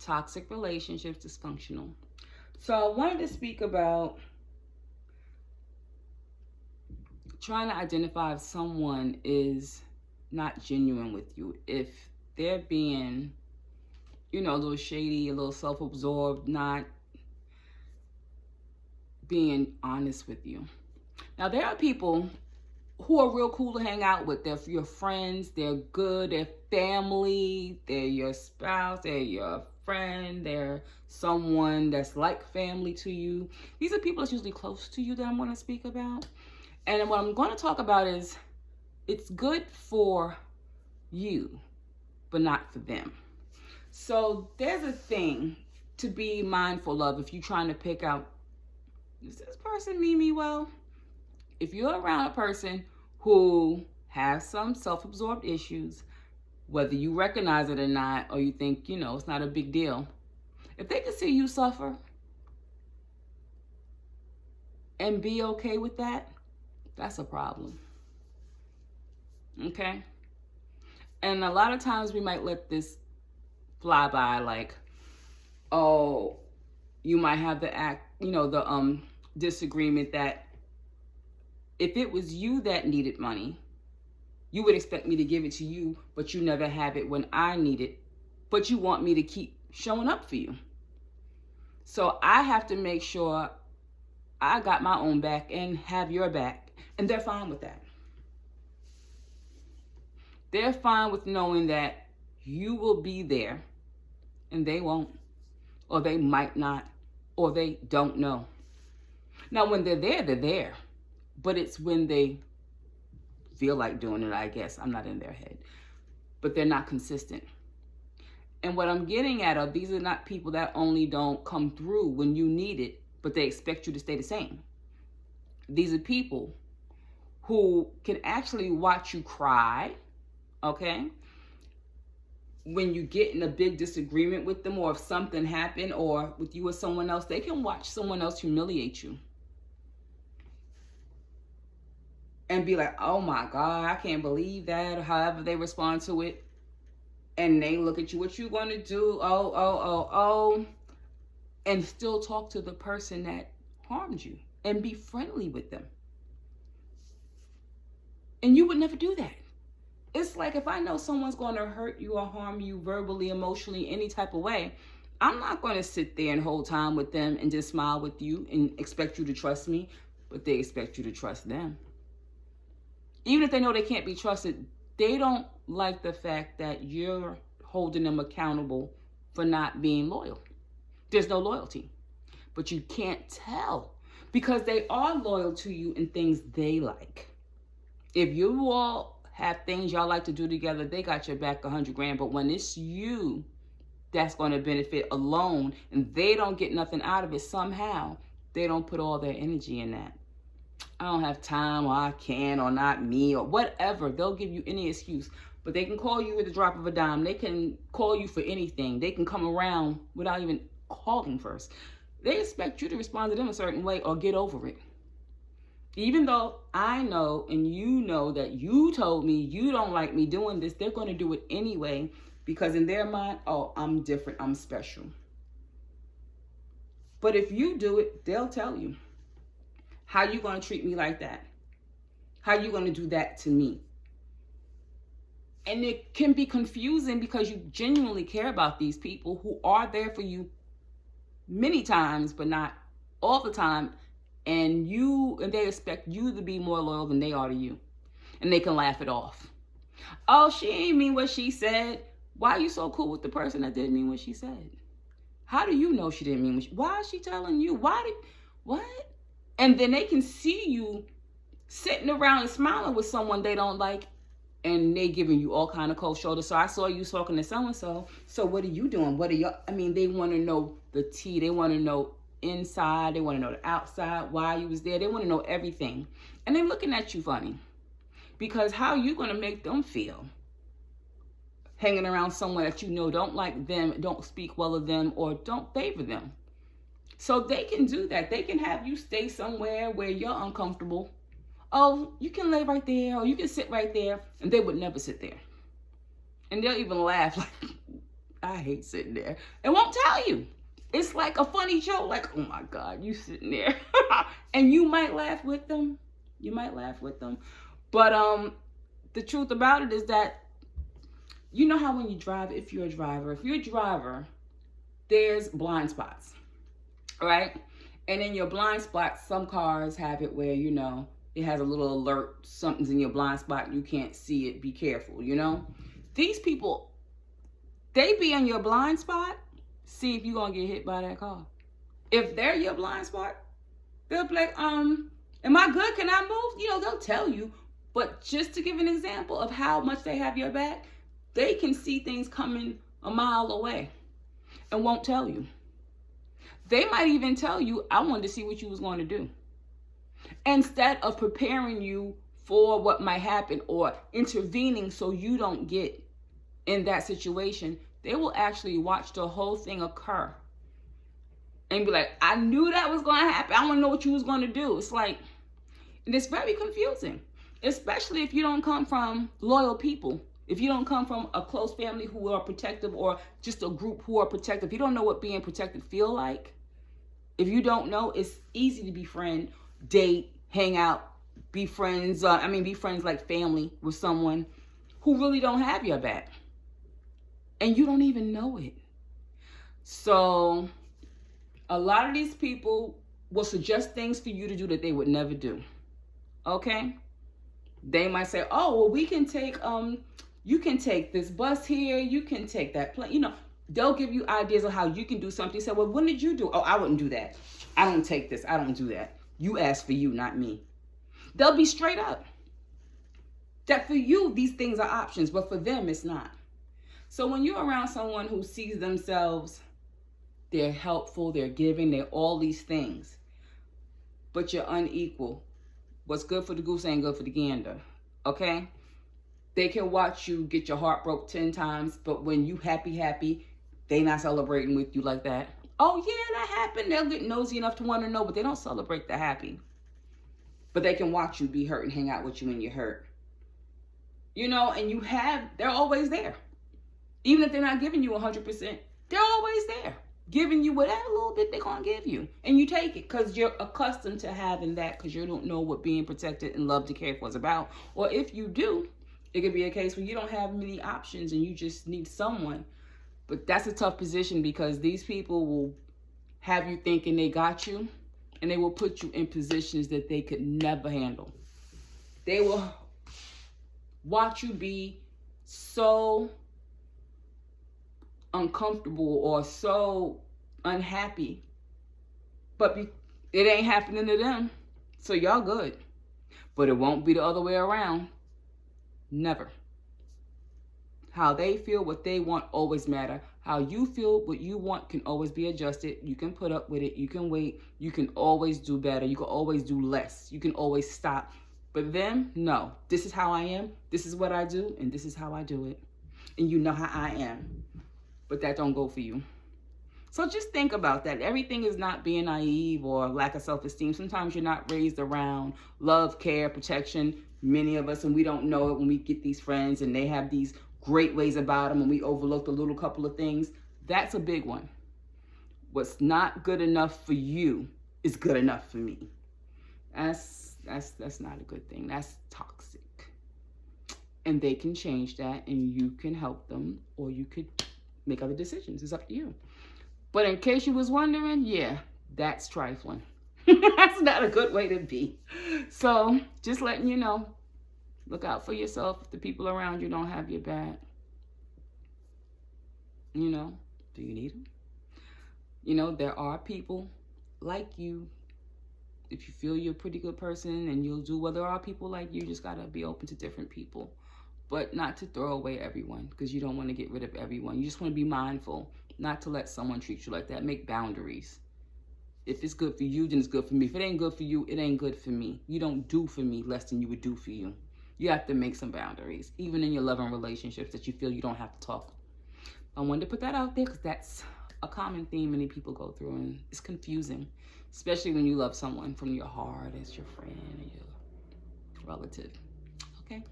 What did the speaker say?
toxic relationships, dysfunctional. So I wanted to speak about trying to identify if someone is not genuine with you, if they're being, a little shady, a little self-absorbed, not being honest with you. Now, there are people who are real cool to hang out with. They're your friends, they're good, they're family, they're your spouse, they're your friend, they're someone that's like family to you. These are people that's usually close to you that I'm going to speak about. And what I'm going to talk about is it's good for you, but not for them. So there's a thing to be mindful of if you're trying to pick out, does this person mean me well? If you're around a person who has some self-absorbed issues, whether you recognize it or not, or you think, it's not a big deal, if they can see you suffer and be okay with that, that's a problem. Okay? And a lot of times we might let this fly by, like, oh, you might have the disagreement that if it was you that needed money, you would expect me to give it to you, but you never have it when I need it, but you want me to keep showing up for you. So I have to make sure I got my own back and have your back. And they're fine with that. They're fine with knowing that you will be there and they won't, or they might not, or they don't know. Now, when they're there, they're there. But it's when they feel like doing it, I guess. I'm not in their head. But they're not consistent. And what I'm getting at are these are not people that only don't come through when you need it, but they expect you to stay the same. These are people who can actually watch you cry, okay? When you get in a big disagreement with them, or if something happened, or with you or someone else, they can watch someone else humiliate you. And be like, oh my God, I can't believe that, or however they respond to it. And they look at you, what you gonna do? Oh. And still talk to the person that harmed you and be friendly with them. And you would never do that. It's like if I know someone's gonna hurt you or harm you verbally, emotionally, any type of way, I'm not gonna sit there and hold time with them and just smile with you and expect you to trust me, but they expect you to trust them. Even if they know they can't be trusted, they don't like the fact that you're holding them accountable for not being loyal. There's no loyalty. But you can't tell because they are loyal to you in things they like. If you all have things y'all like to do together, they got your back 100 grand. But when it's you that's going to benefit alone and they don't get nothing out of it somehow, they don't put all their energy in that. I don't have time, or I can, or not me, or whatever. They'll give you any excuse. But they can call you at the drop of a dime. They can call you for anything. They can come around without even calling first. They expect you to respond to them a certain way or get over it. Even though I know and you know that you told me you don't like me doing this, they're going to do it anyway because in their mind, oh, I'm different, I'm special. But if you do it, they'll tell you. How you going to treat me like that? How you going to do that to me? And it can be confusing because you genuinely care about these people who are there for you many times, but not all the time. And they expect you to be more loyal than they are to you. And they can laugh it off. Oh, she ain't mean what she said. Why are you so cool with the person that didn't mean what she said? How do you know she didn't mean why is she telling you? What? And then they can see you sitting around and smiling with someone they don't like, and they giving you all kind of cold shoulders. So I saw you talking to so-and-so. So what are you doing? They want to know the tea. They want to know inside. They want to know the outside, why you was there. They want to know everything. And they're looking at you funny. Because how you going to make them feel? Hanging around someone that you know don't like them, don't speak well of them, or don't favor them. So they can do that. They can have you stay somewhere where you're uncomfortable. Oh, you can lay right there, or you can sit right there. And they would never sit there. And they'll even laugh like, I hate sitting there. It won't tell you. It's like a funny joke, like, oh my God, you sitting there. And you might laugh with them. You might laugh with them. But the truth about it is that, you know how when you drive, if you're a driver, there's blind spots, right? And in your blind spots, some cars have it where, you know, it has a little alert, something's in your blind spot, you can't see it, be careful, you know? These people, they be in your blind spot, see if you're gonna get hit by that car. If they're your blind spot, they'll be like, am I good? Can I move? You know, they'll tell you. But just to give an example of how much they have your back, they can see things coming a mile away and won't tell you. They might even tell you, I wanted to see what you was going to do. Instead of preparing you for what might happen or intervening so you don't get in that situation, they will actually watch the whole thing occur and be like, I knew that was going to happen. I want to know what you was going to do. It's like, and it's very confusing, especially if you don't come from loyal people. If you don't come from a close family who are protective or just a group who are protective, you don't know what being protected feel like. If you don't know, it's easy to befriend, date, hang out, be friends like family with someone who really don't have your back. And you don't even know it. So a lot of these people will suggest things for you to do that they would never do. Okay? They might say, oh, well, we can take, you can take this bus here, you can take that plane. You know, they'll give you ideas of how you can do something. You say, well, when did you do? Oh, I wouldn't do that. I don't take this. I don't do that. You asked for you, not me. They'll be straight up. That for you, these things are options, but for them, it's not. So when you're around someone who sees themselves, they're helpful, they're giving, they're all these things, but you're unequal. What's good for the goose ain't good for the gander, okay? They can watch you get your heart broke 10 times, but when you happy, they not celebrating with you like that. Oh yeah, that happened. They'll get nosy enough to want to know, but they don't celebrate the happy. But they can watch you be hurt and hang out with you when you're hurt. You know, and they're always there. Even if they're not giving you 100%, they're always there. Giving you whatever little bit they're going to give you. And you take it because you're accustomed to having that because you don't know what being protected and loved and cared for is about. Or if you do, it could be a case where you don't have many options and you just need someone. But that's a tough position because these people will have you thinking they got you and they will put you in positions that they could never handle. They will watch you be so uncomfortable or so unhappy, but it ain't happening to them, so y'all good. But it won't be the other way around. Never. How they feel, what they want always matter. How you feel, what you want can always be adjusted. You can put up with it. You can wait. You can always do better. You can always do less. You can always stop. But them, no. This is how I am. This is what I do. And this is how I do it. And you know how I am. But that don't go for you. So just think about that. Everything is not being naive or lack of self-esteem. Sometimes you're not raised around love, care, protection. Many of us, and we don't know it when we get these friends and they have these great ways about them and we overlook a little couple of things. That's a big one. What's not good enough for you is good enough for me. That's not a good thing. That's toxic. And they can change that and you can help them or you could make other decisions. It's up to you. But in case you was wondering, yeah, that's trifling. That's not a good way to be. So just letting you know, look out for yourself if the people around you don't have your back. You know, do you need them? You know, there are people like you. If you feel you're a pretty good person and you'll do well, there are people like you. Just got to be open to different people. But not to throw away everyone because you don't want to get rid of everyone. You just want to be mindful not to let someone treat you like that. Make boundaries. If it's good for you, then it's good for me. If it ain't good for you, it ain't good for me. You don't do for me less than you would do for you. You have to make some boundaries, even in your loving relationships that you feel you don't have to talk. I wanted to put that out there because that's a common theme many people go through, and it's confusing, especially when you love someone from your heart as your friend or your relative. Okay?